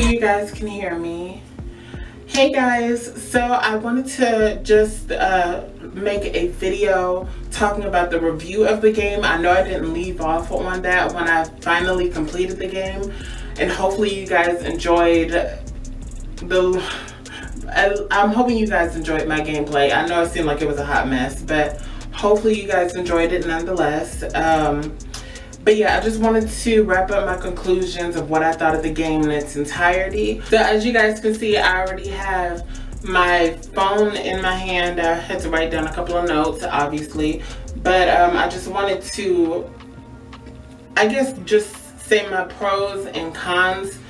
Hopefully you guys can hear me. Hey guys, so I wanted to just make a video talking about the review of the game. I know I didn't leave off on that when I finally completed the game, and hopefully you guys enjoyed I'm hoping you guys enjoyed my gameplay. I know it seemed like it was a hot mess, but hopefully you guys enjoyed it nonetheless. But yeah, I just wanted to wrap up my conclusions of what I thought of the game in its entirety. So as you guys can see, I already have my phone in my hand. I had to write down a couple of notes, obviously. But I just wanted to, I guess, just say my pros and cons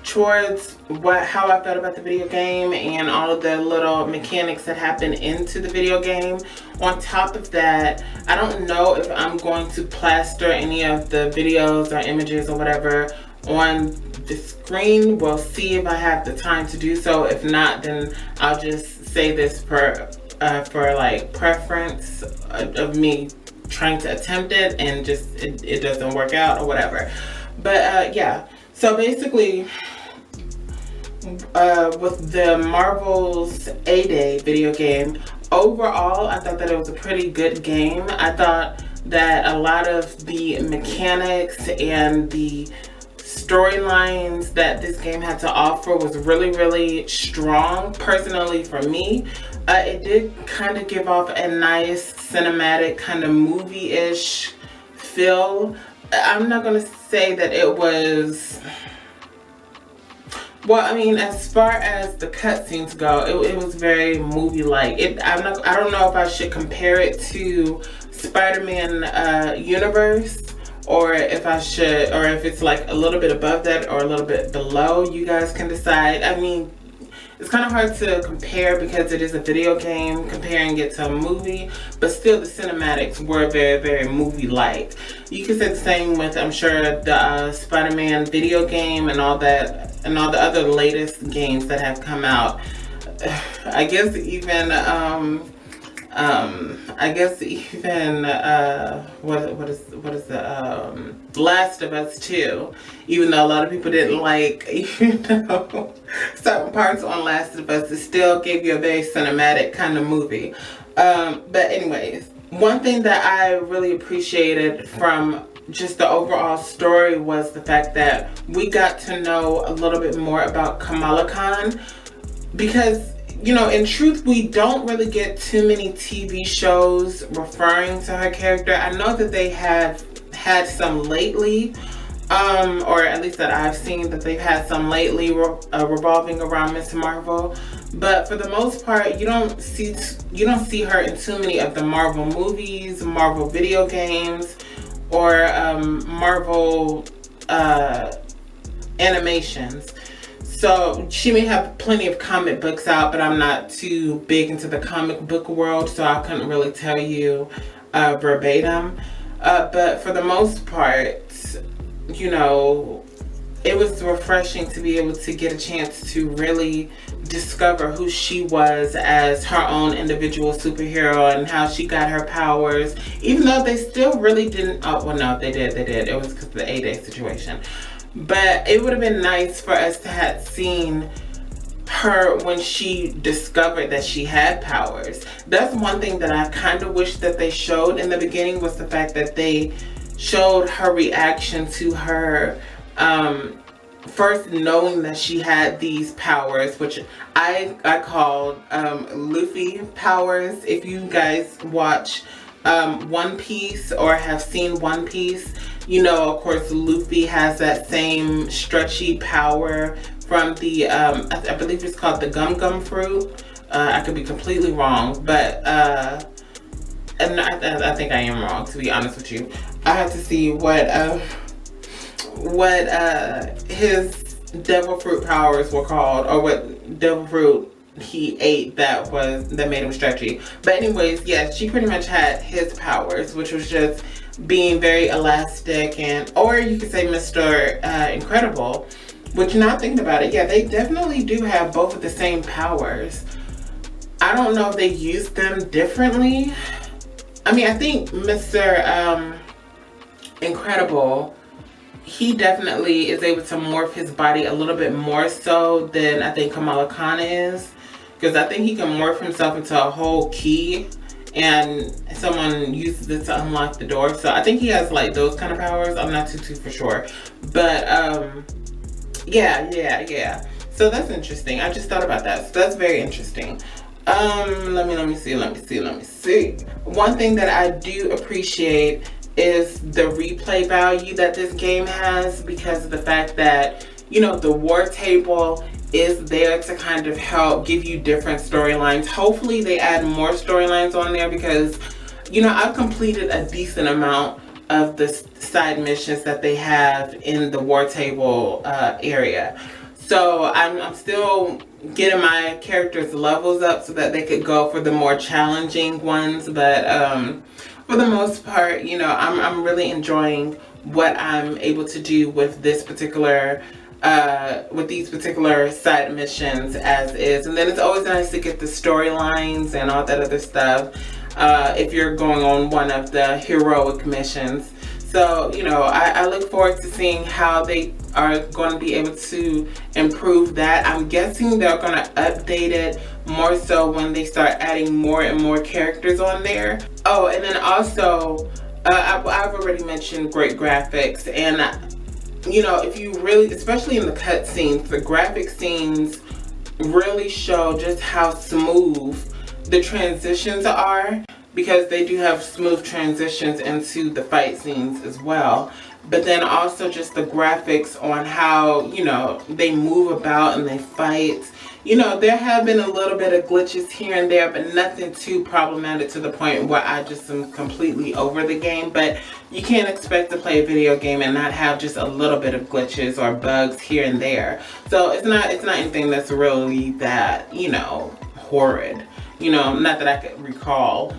towards how I felt about the video game and all of the little mechanics that happen into the video game. On top of that, I don't know if I'm going to plaster any of the videos or images or whatever on the screen. We'll see if I have the time to do so. If not, then I'll just say this for like preference of me trying to attempt it and just it doesn't work out or whatever. But yeah, so basically with the Marvel's A-Day video game, overall I thought that it was a pretty good game. I thought that a lot of the mechanics and the storylines that this game had to offer was really strong. Personally, for me, it did kind of give off a nice cinematic kind of movie-ish feel. I'm not gonna say that it was, well, I mean, as far as the cutscenes go, it was very movie-like. I don't know if I should compare it to Spider-Man universe, or if I should, or if it's like a little bit above that or a little bit below. You guys can decide. I mean, it's kind of hard to compare because it is a video game, comparing it to a movie, but still the cinematics were very movie-like. You could say the same with, I'm sure, the Spider-Man video game and all that, and all the other latest games that have come out. I guess even what is the Last of Us 2, even though a lot of people didn't like, you know, certain parts on Last of Us, it still gave you a very cinematic kind of movie. But anyways, one thing that I really appreciated from just the overall story was the fact that we got to know a little bit more about Kamala Khan, because, you know, in truth, we don't really get too many TV shows referring to her character. I know that they have had some lately, or at least that I've seen that they've had some lately revolving around Miss Marvel. But for the most part, you don't see her in too many of the Marvel movies, Marvel video games, or Marvel animations. So she may have plenty of comic books out, but I'm not too big into the comic book world, so I couldn't really tell you verbatim. But for the most part, you know, it was refreshing to be able to get a chance to really discover who she was as her own individual superhero and how she got her powers, even though they still really didn't, oh well, no, they did, it was because of the A-Day situation. But it would have been nice for us to have seen her when she discovered that she had powers. That's one thing that I kind of wish that they showed in the beginning, was the fact that they showed her reaction to her first knowing that she had these powers, which I called Luffy powers. If you guys watch One Piece or have seen One Piece, you know, of course, Luffy has that same stretchy power from the, I believe it's called the gum fruit. I could be completely wrong, but, and I think I am wrong, to be honest with you. I have to see what his devil fruit powers were called, or what devil fruit he ate that made him stretchy. But anyways, yeah, she pretty much had his powers, which was just being very elastic, and, or you could say Mr. Incredible, which, now thinking about it, yeah, they definitely do have both of the same powers. I don't know if they use them differently. I mean, I think Mr. Incredible he definitely is able to morph his body a little bit more so than I think Kamala Khan is, because I think he can morph himself into a whole key and someone uses it to unlock the door. So I think he has like those kind of powers. I'm not too for sure, but yeah. So that's interesting. I just thought about that. So that's very interesting. Let me see. One thing that I do appreciate is the replay value that this game has, because of the fact that, you know, the war table is there to kind of help give you different storylines. Hopefully they add more storylines on there, because, you know, I've completed a decent amount of the side missions that they have in the war table area. So I'm still getting my characters' levels up so that they could go for the more challenging ones, but for the most part, you know, I'm really enjoying what I'm able to do with this particular with these particular side missions as is. And then it's always nice to get the storylines and all that other stuff if you're going on one of the heroic missions. So, you know, I look forward to seeing how they are going to be able to improve that. I'm guessing they're going to update it more so when they start adding more and more characters on there. Oh, and then also, I've already mentioned great graphics. And, you know, if you really, especially in the cutscenes, the graphic scenes really show just how smooth the transitions are, because they do have smooth transitions into the fight scenes as well. But then also just the graphics on how, you know, they move about and they fight. You know, there have been a little bit of glitches here and there, but nothing too problematic to the point where I just am completely over the game. But you can't expect to play a video game and not have just a little bit of glitches or bugs here and there. So it's not anything that's really that, you know, horrid. You know, not that I could recall.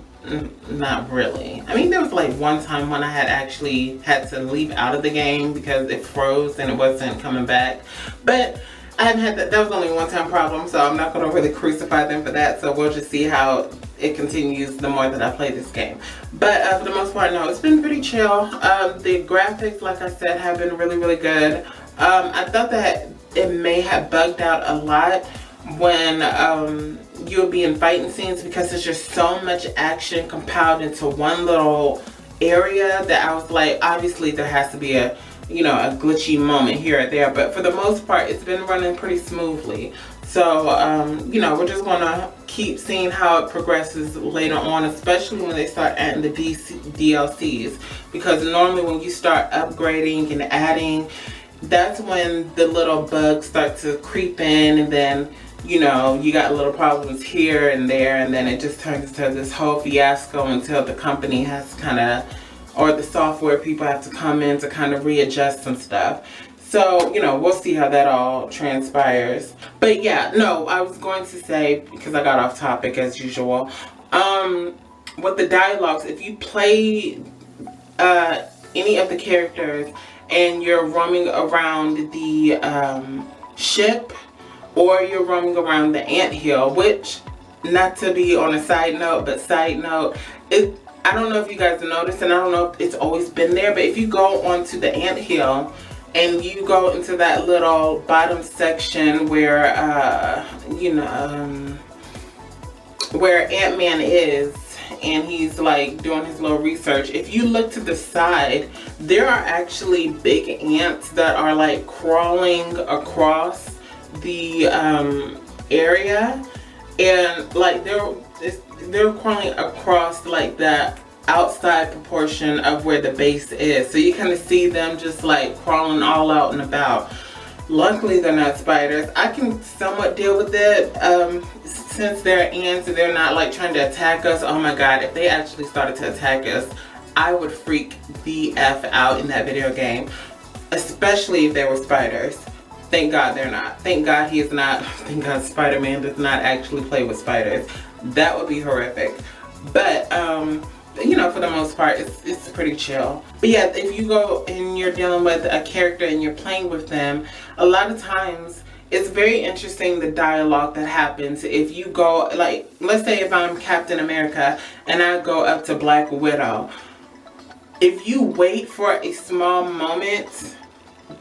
Not really. I mean, there was like one time when I had actually had to leave out of the game because it froze and it wasn't coming back. But I haven't had that. That was only a one-time problem, so I'm not going to really crucify them for that. So we'll just see how it continues the more that I play this game. But for the most part, no, it's been pretty chill. The graphics, like I said, have been really good. I thought that it may have bugged out a lot when you'll be in fighting scenes, because there's just so much action compiled into one little area that I was like, obviously there has to be a, you know, a glitchy moment here or there, but for the most part it's been running pretty smoothly. So you know, we're just gonna keep seeing how it progresses later on, especially when they start adding the DLCs, because normally when you start upgrading and adding, that's when the little bugs start to creep in, and then, you know, you got little problems here and there, and then it just turns into this whole fiasco until the company has kind of, or the software people have to come in to kind of readjust some stuff. So, you know, we'll see how that all transpires. But yeah, no, I was going to say, because I got off topic as usual, with the dialogues, if you play any of the characters and you're roaming around the ship, or you're roaming around the anthill, which, not to be on a side note, but side note, I don't know if you guys noticed, and I don't know if it's always been there, but if you go onto the anthill and you go into that little bottom section where, you know, where Ant-Man is, and he's like doing his little research, if you look to the side, there are actually big ants that are like crawling across the area, and like they're crawling across like that outside proportion of where the base is, so you kind of see them just like crawling all out and about. Luckily they're not spiders. I can somewhat deal with it since they're ants and they're not like trying to attack us. Oh my god, if they actually started to attack us, I would freak the F out in that video game, especially if they were spiders. Thank God they're not. Thank God he is not. Thank God Spider-Man does not actually play with spiders. That would be horrific. But, you know, for the most part, it's pretty chill. But yeah, if you go and you're dealing with a character and you're playing with them, a lot of times it's very interesting the dialogue that happens. If you go, like, let's say if I'm Captain America and I go up to Black Widow, if you wait for a small moment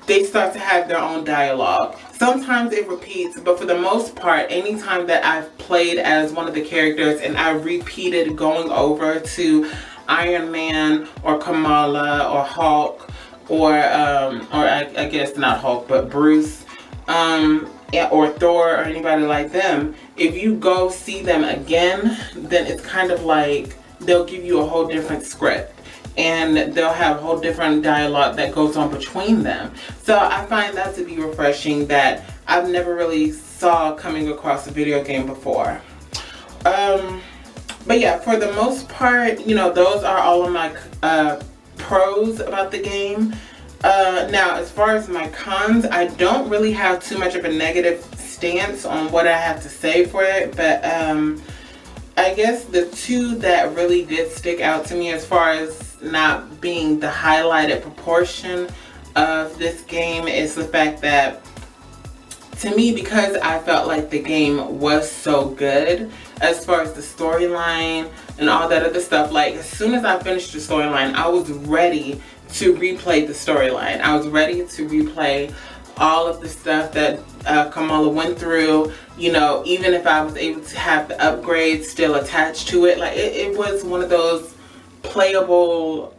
they start to have their own dialogue. Sometimes it repeats, but for the most part, anytime that I've played as one of the characters and I repeated going over to Iron Man or Kamala or Hulk or I guess not Hulk, but Bruce, or Thor or anybody like them, if you go see them again, then it's kind of like they'll give you a whole different script. And they'll have a whole different dialogue that goes on between them. So I find that to be refreshing, that I've never really saw coming across a video game before. But yeah, for the most part, you know, those are all of my pros about the game. Now, as far as my cons, I don't really have too much of a negative stance on what I have to say for it, but I guess the two that really did stick out to me as far as not being the highlighted proportion of this game is the fact that, to me, because I felt like the game was so good as far as the storyline and all that other stuff, like as soon as I finished the storyline, I was ready to replay the storyline. I was ready to replay all of the stuff that Kamala went through, you know, even if I was able to have the upgrades still attached to it. Like it was one of those playable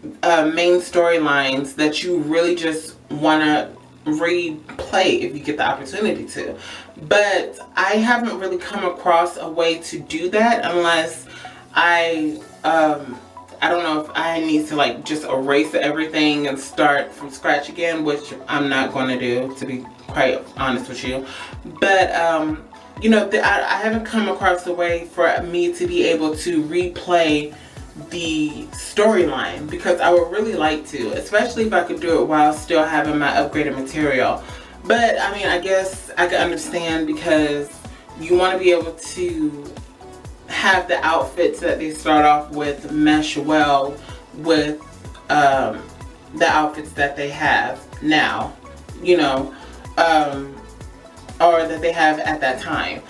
main storylines that you really just want to replay if you get the opportunity to. But I haven't really come across a way to do that unless I don't know if I need to like just erase everything and start from scratch again, which I'm not going to do, to be quite honest with you. But you know, I haven't come across a way for me to be able to replay the storyline, because I would really like to, especially if I could do it while still having my upgraded material. But I mean, I guess I can understand, because you want to be able to have the outfits that they start off with mesh well with the outfits that they have now, you know, or that they have at that time.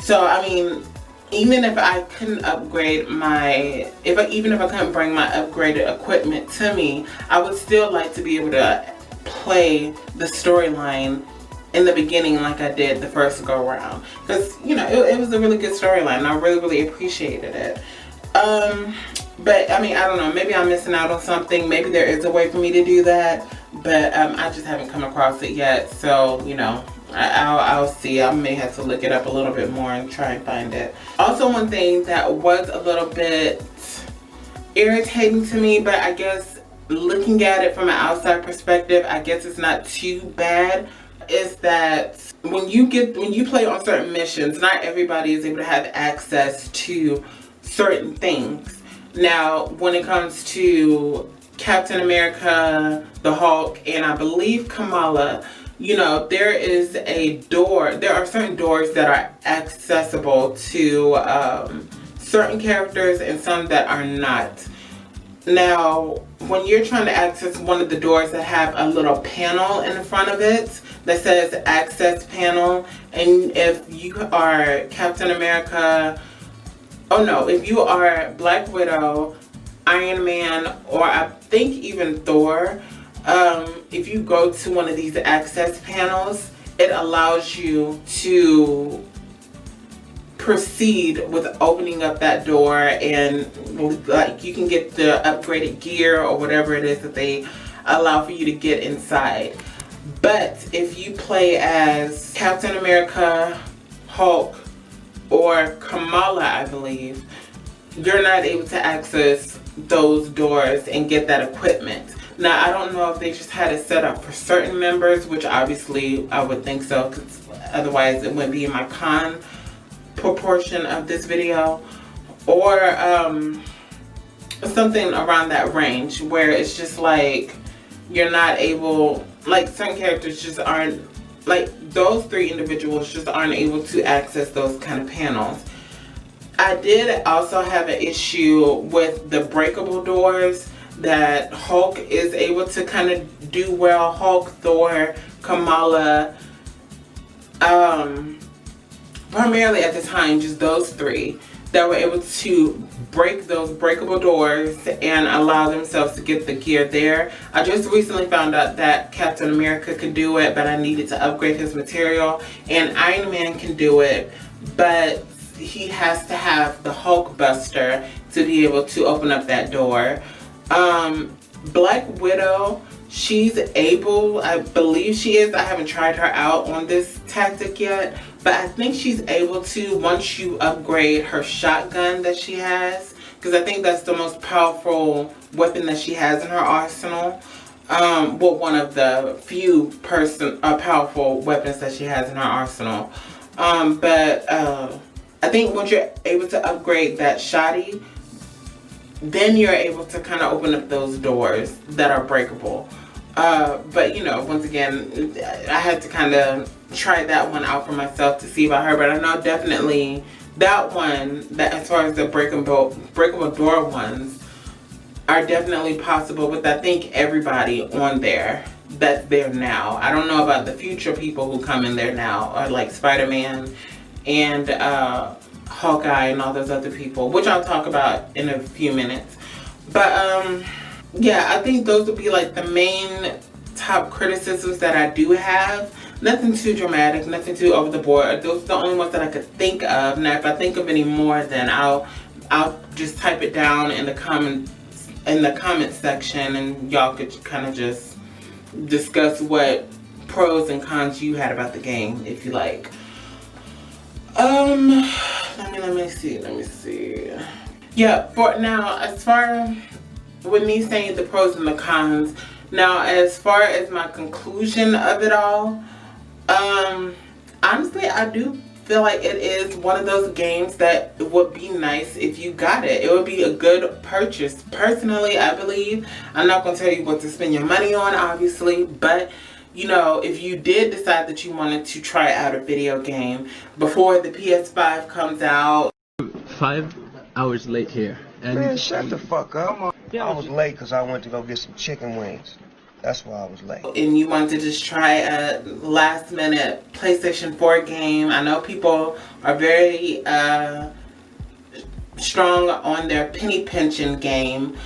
So I mean, even if I couldn't upgrade my, even if I couldn't bring my upgraded equipment to me, I would still like to be able to play the storyline in the beginning like I did the first go around, because you know it was a really good storyline and I really appreciated it. But I mean, I don't know, maybe I'm missing out on something. Maybe there is a way for me to do that, but I just haven't come across it yet. So you know, I'll see. I may have to look it up a little bit more and try and find it. Also, one thing that was a little bit irritating to me, but I guess looking at it from an outside perspective, I guess it's not too bad, is that when you play on certain missions, not everybody is able to have access to certain things. Now, when it comes to Captain America, the Hulk, and I believe Kamala, you know, there is a door. There are certain doors that are accessible to certain characters and some that are not. Now, when you're trying to access one of the doors that have a little panel in front of it that says access panel, and if you are Captain America, oh no, if you are Black Widow, Iron Man, or I think even Thor, if you go to one of these access panels, it allows you to proceed with opening up that door, and like you can get the upgraded gear or whatever it is that they allow for you to get inside. But if you play as Captain America, Hulk, or Kamala, I believe, you're not able to access those doors and get that equipment. Now, I don't know if they just had it set up for certain members, which obviously I would think so, because otherwise it wouldn't be in my con proportion of this video, or something around that range where it's just like you're not able, like certain characters just aren't, like those three individuals just aren't able to access those kind of panels. I did also have an issue with the breakable doors that Hulk is able to kind of do well. Hulk, Thor, Kamala, primarily at the time, just those three. that were able to break those breakable doors and allow themselves to get the gear there. I just recently found out that Captain America could do it, but I needed to upgrade his material, and Iron Man can do it, but he has to have the Hulk Buster to be able to open up that door. Black Widow, she's able, I believe she is, I haven't tried her out on this tactic yet, but I think she's able to once you upgrade her shotgun that she has, because I think that's the most powerful weapon that she has in her arsenal. Well, one of the few powerful weapons that she has in her arsenal. I think once you're able to upgrade that shotty, then you're able to kind of open up those doors that are breakable. But you know, once again, I had to kind of try that one out for myself to see about her. But I know definitely that one, that as far as the breakable door ones, are definitely possible with, I think, everybody on there that's there now. I don't know about the future people who come in there now, or like Spider-Man and Hawkeye and all those other people, which I'll talk about in a few minutes. But yeah, I think those would be like the main top criticisms that I do have. Nothing too dramatic, nothing too over the board. Those are the only ones that I could think of. Now if I think of any more, then I'll just type it down in the comment section, and y'all could kind of just discuss what pros and cons you had about the game, if you like. Let me see. Yeah, for now, as far with me saying the pros and the cons, now as far as my conclusion of it all, honestly, I do feel like it is one of those games that would be nice if you got it. It would be a good purchase. Personally, I believe. I'm not going to tell you what to spend your money on, obviously, but you know, if you did decide that you wanted to try out a video game before the PS5 comes out. 5 hours late here. And man, shut the fuck up. Yeah, I was late because I went to go get some chicken wings. That's why I was late. And you wanted to just try a last minute PlayStation 4 game. I know people are very strong on their penny pinching game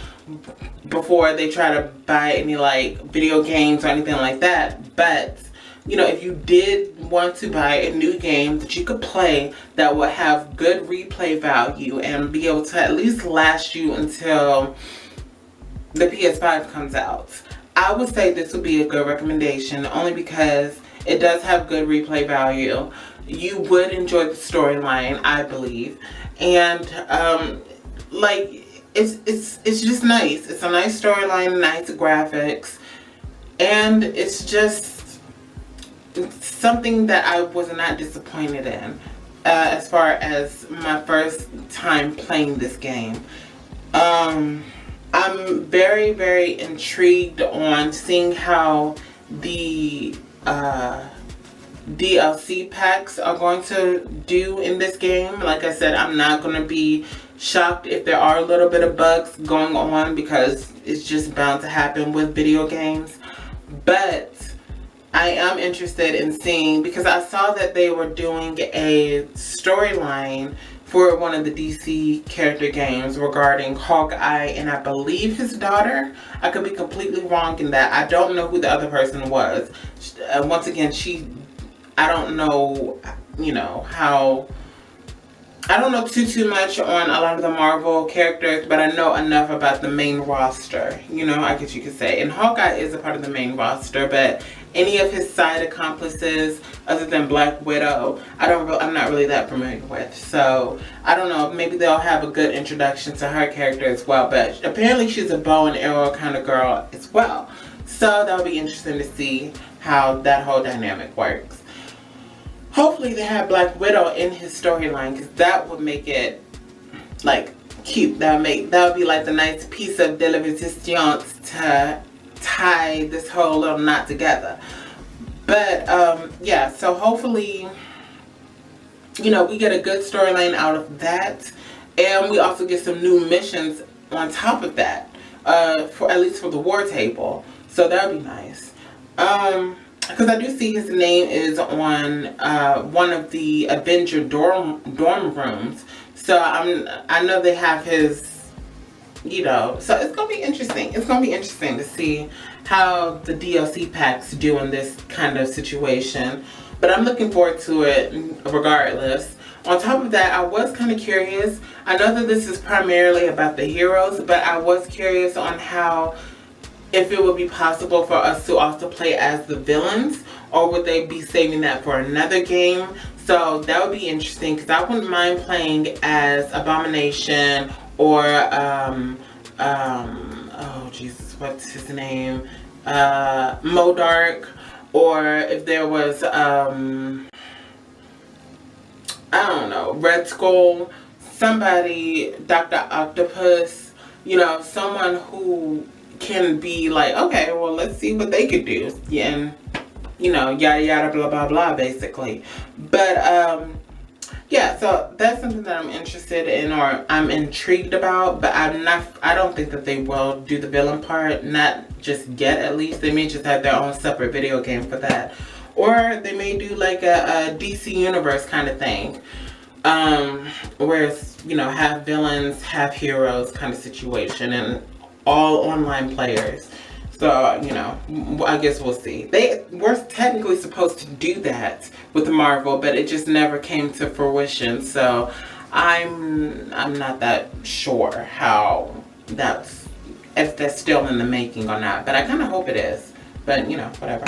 before they try to buy any like video games or anything like that. But you know, if you did want to buy a new game that you could play that would have good replay value and be able to at least last you until the PS5 comes out, I would say this would be a good recommendation, only because it does have good replay value. You would enjoy the storyline, I believe, and like it's just nice. It's a nice storyline, nice graphics, and it's just something that I was not disappointed in as far as my first time playing this game. I'm very, very intrigued on seeing how the DLC packs are going to do in this game. Like I said, I'm not going to be shocked if there are a little bit of bugs going on, because it's just bound to happen with video games. But I am interested in seeing, because I saw that they were doing a storyline for one of the DC character games regarding Hawkeye and I believe his daughter. I could be completely wrong in that. I don't know who the other person was. Once again, I don't know, you know, how, I don't know too much on a lot of the Marvel characters, but I know enough about the main roster, you know, I guess you could say. And Hawkeye is a part of the main roster, but any of his side accomplices other than Black Widow, I'm not really that familiar with. So I don't know, maybe they'll have a good introduction to her character as well. But apparently she's a bow and arrow kind of girl as well. So that'll be interesting to see how that whole dynamic works. Hopefully they have Black Widow in his storyline, because that would make it like cute. That would be like the nice piece of de la resistance to tie this whole little knot together. But yeah, so hopefully, you know, we get a good storyline out of that, and we also get some new missions on top of that, for at least for the war table. So that would be nice. Because I do see his name is on one of the Avengers dorm rooms. So I know they have his, you know, so it's gonna be interesting. It's gonna be interesting to see how the DLC packs do in this kind of situation. But I'm looking forward to it regardless. On top of that, I was kind of curious. I know that this is primarily about the heroes, but I was curious on how, if it would be possible for us to also play as the villains, or would they be saving that for another game? So that would be interesting, because I wouldn't mind playing as Abomination or oh Jesus, what's his name? Modark, or if there was I don't know, Red Skull, somebody, Dr. Octopus, you know, someone who can be like, okay, well, let's see what they could do. Yeah, and, you know, yada yada blah blah blah, basically. But yeah, so that's something that I'm interested in, or I'm intrigued about, but I don't think that they will do the villain part, not just yet at least. They may just have their own separate video game for that. Or they may do like a DC Universe kind of thing. Where it's, you know, half villains, half heroes kind of situation, and all online players. So, you know, I guess we'll see. They were technically supposed to do that with Marvel, but it just never came to fruition. So I'm not that sure how that's, if that's still in the making or not. But I kind of hope it is. But, you know, whatever.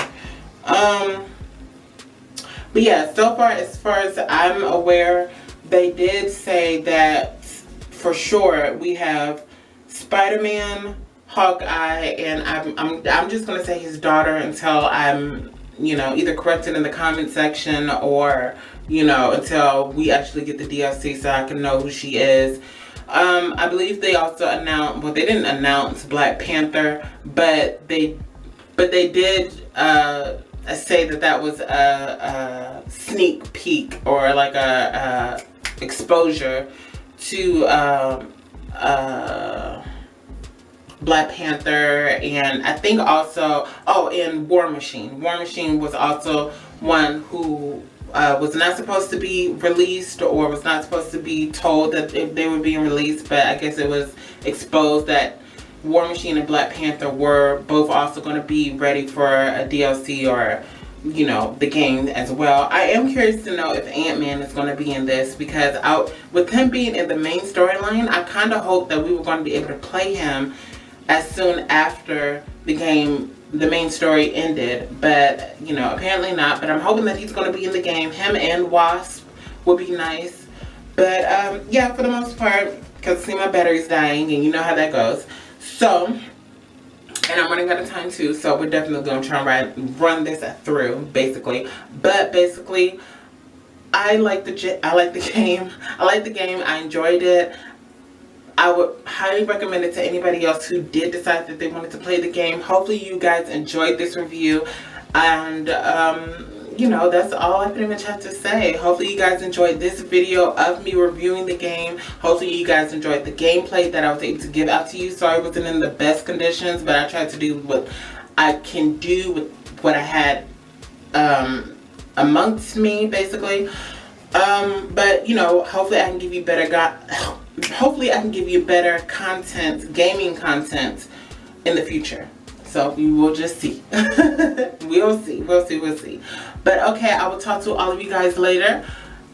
But yeah, so far as I'm aware, they did say that for sure we have Spider-Man, Hawkeye, and I'm just gonna say his daughter until I'm, you know, either corrected in the comment section, or, you know, until we actually get the DLC so I can know who she is. I believe they also announced, well, they didn't announce Black Panther, but they did say that was a sneak peek, or like a exposure to Black Panther, and I think also, oh, and War Machine. War Machine was also one who was not supposed to be released, or was not supposed to be told that they were being released, but I guess it was exposed that War Machine and Black Panther were both also going to be ready for a DLC, or, you know, the game as well. I am curious to know if Ant-Man is going to be in this, because with him being in the main storyline, I kind of hoped that we were going to be able to play him as soon after the game, the main story ended. But, you know, apparently not. But I'm hoping that he's going to be in the game. Him and Wasp would be nice. But yeah, for the most part, because see, my battery's dying, and you know how that goes. So, and I'm running out of time too, so we're definitely going to try and run this through, basically. But basically, I like the game. I like the game. I enjoyed it. I would highly recommend it to anybody else who did decide that they wanted to play the game. Hopefully you guys enjoyed this review, and you know, that's all I pretty much have to say. Hopefully you guys enjoyed this video of me reviewing the game. Hopefully you guys enjoyed the gameplay that I was able to give out to you. Sorry it wasn't in the best conditions, but I tried to do what I can do with what I had amongst me, basically. But, you know, hopefully I can give you better content, gaming content in the future. So we will just see. We'll see. But okay, I will talk to all of you guys later.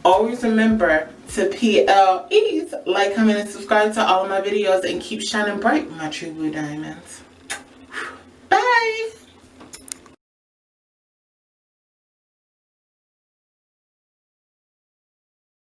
Always remember to PLEs, like, comment, and subscribe to all of my videos, and keep shining bright, my true blue diamonds.